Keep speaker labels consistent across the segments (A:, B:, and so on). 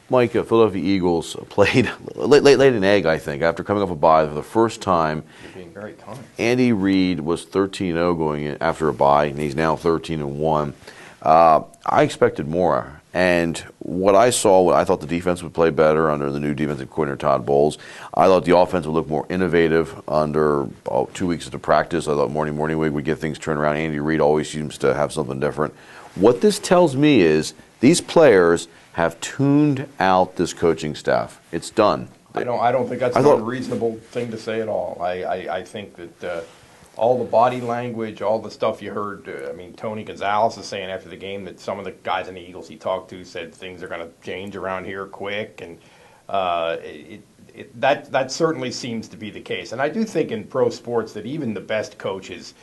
A: Mike, Philadelphia Eagles played laid an egg, I think, after coming off a bye for the first time.
B: You're being very kind.
A: Andy Reid was 13-0 going in after a bye, and he's now 13-1. I expected more, and what I saw, I thought the defense would play better under the new defensive coordinator, Todd Bowles. I thought the offense would look more innovative under 2 weeks into practice. I thought Morning Week would get things turned around. Andy Reid always seems to have something different. What this tells me is these players have tuned out this coaching staff. It's done.
B: I don't think that's an unreasonable thing to say at all. I think that all the body language, all the stuff you heard. I mean, Tony Gonzalez is saying after the game that some of the guys in the Eagles he talked to said things are going to change around here quick, and that certainly seems to be the case. And I do think in pro sports that even the best coaches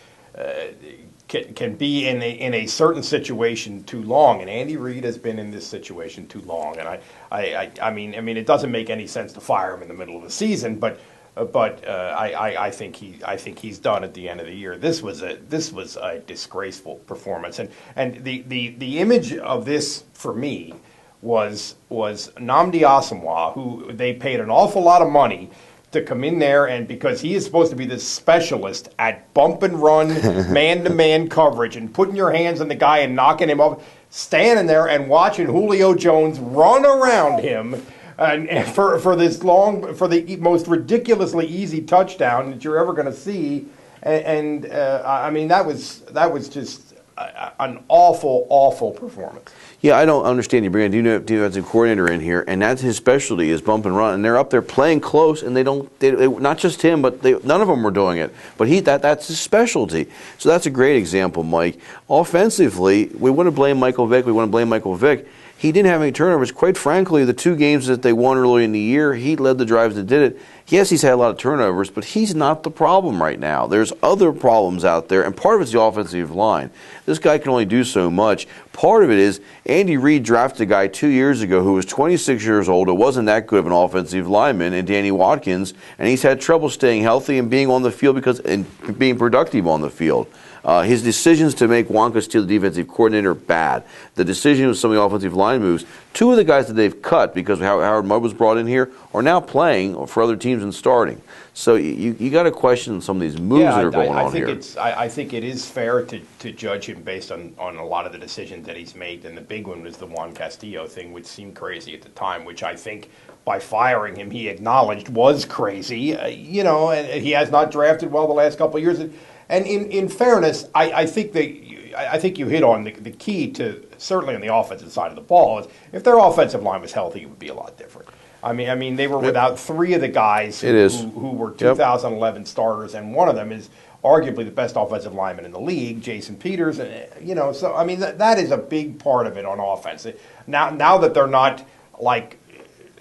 B: can be in a certain situation too long, and Andy Reid has been in this situation too long. And I mean, it doesn't make any sense to fire him in the middle of the season, but I think he's done at the end of the year. This was a disgraceful performance, and the image of this for me was Nnamdi Asomugha, who they paid an awful lot of money to come in there, and because he is supposed to be this specialist at bump and run, man-to-man coverage, and putting your hands on the guy and knocking him up, standing there and watching Julio Jones run around him, and for the most ridiculously easy touchdown that you're ever going to see, I mean that was just an awful performance.
A: Yeah, I don't understand. You bring a defensive coordinator in here, and that's his specialty is bump and run, and they're up there playing close, and they not just him, but none of them were doing it. But that's his specialty. So that's a great example, Mike. Offensively, we want to blame Michael Vick. He didn't have any turnovers. Quite frankly, the two games that they won early in the year, he led the drives that did it. Yes, he's had a lot of turnovers, but he's not the problem right now. There's other problems out there, and part of it's the offensive line. This guy can only do so much. Part of it is Andy Reid drafted a guy 2 years ago who was 26 years old, who wasn't that good of an offensive lineman, and Danny Watkins, and he's had trouble staying healthy and being on the field and being productive on the field. His decisions to make Juan Castillo the defensive coordinator are bad. The decision with some of the offensive line moves, two of the guys that they've cut because Howard Mudd was brought in here are now playing for other teams and starting. So you got to question some of these moves that are going on here.
B: I think it is fair to judge him based on a lot of the decisions that he's made, and the big one was the Juan Castillo thing, which seemed crazy at the time, which I think by firing him he acknowledged was crazy. And he has not drafted well the last couple of years. And in fairness, I think you hit on the key to, certainly on the offensive side of the ball, is if their offensive line was healthy, it would be a lot different. I mean, they were without three of the guys who were 2011 starters, and one of them is arguably the best offensive lineman in the league, Jason Peters. And so I mean that is a big part of it on offense. Now that they're not like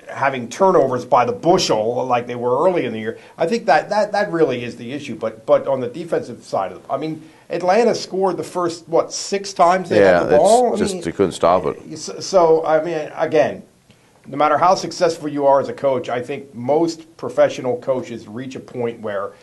B: having turnovers by the bushel like they were early in the year, I think that really is the issue. But on the defensive side of it, I mean, Atlanta scored the first 6 times they had the ball.
A: They couldn't stop it.
B: So I mean, again, no matter how successful you are as a coach, I think most professional coaches reach a point where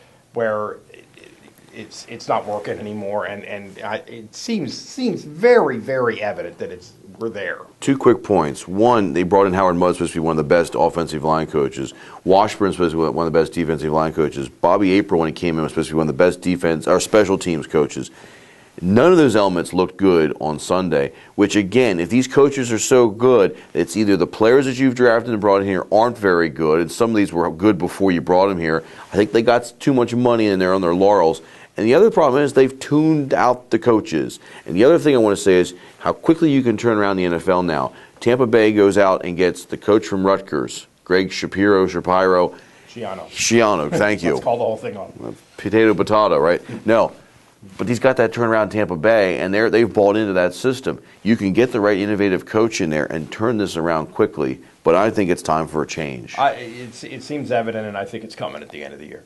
B: it's not working anymore, and it seems very, very evident that we're there.
A: 2 quick points. One, they brought in Howard Mudd, supposed to be one of the best offensive line coaches. Washburn supposed to be one of the best defensive line coaches. Bobby April, when he came in, was supposed to be one of the best special teams coaches. None of those elements looked good on Sunday, which, again, if these coaches are so good, it's either the players that you've drafted and brought in here aren't very good, and some of these were good before you brought them here. I think they got too much money in there on their laurels. And the other problem is they've tuned out the coaches. And the other thing I want to say is how quickly you can turn around the NFL now. Tampa Bay goes out and gets the coach from Rutgers, Greg Shapiro. Schiano, thank you.
B: Let's call the whole thing on.
A: Potato, right? No. But he's got that turnaround in Tampa Bay, and they've bought into that system. You can get the right innovative coach in there and turn this around quickly, but I think it's time for a change.
B: It seems evident, and I think it's coming at the end of the year.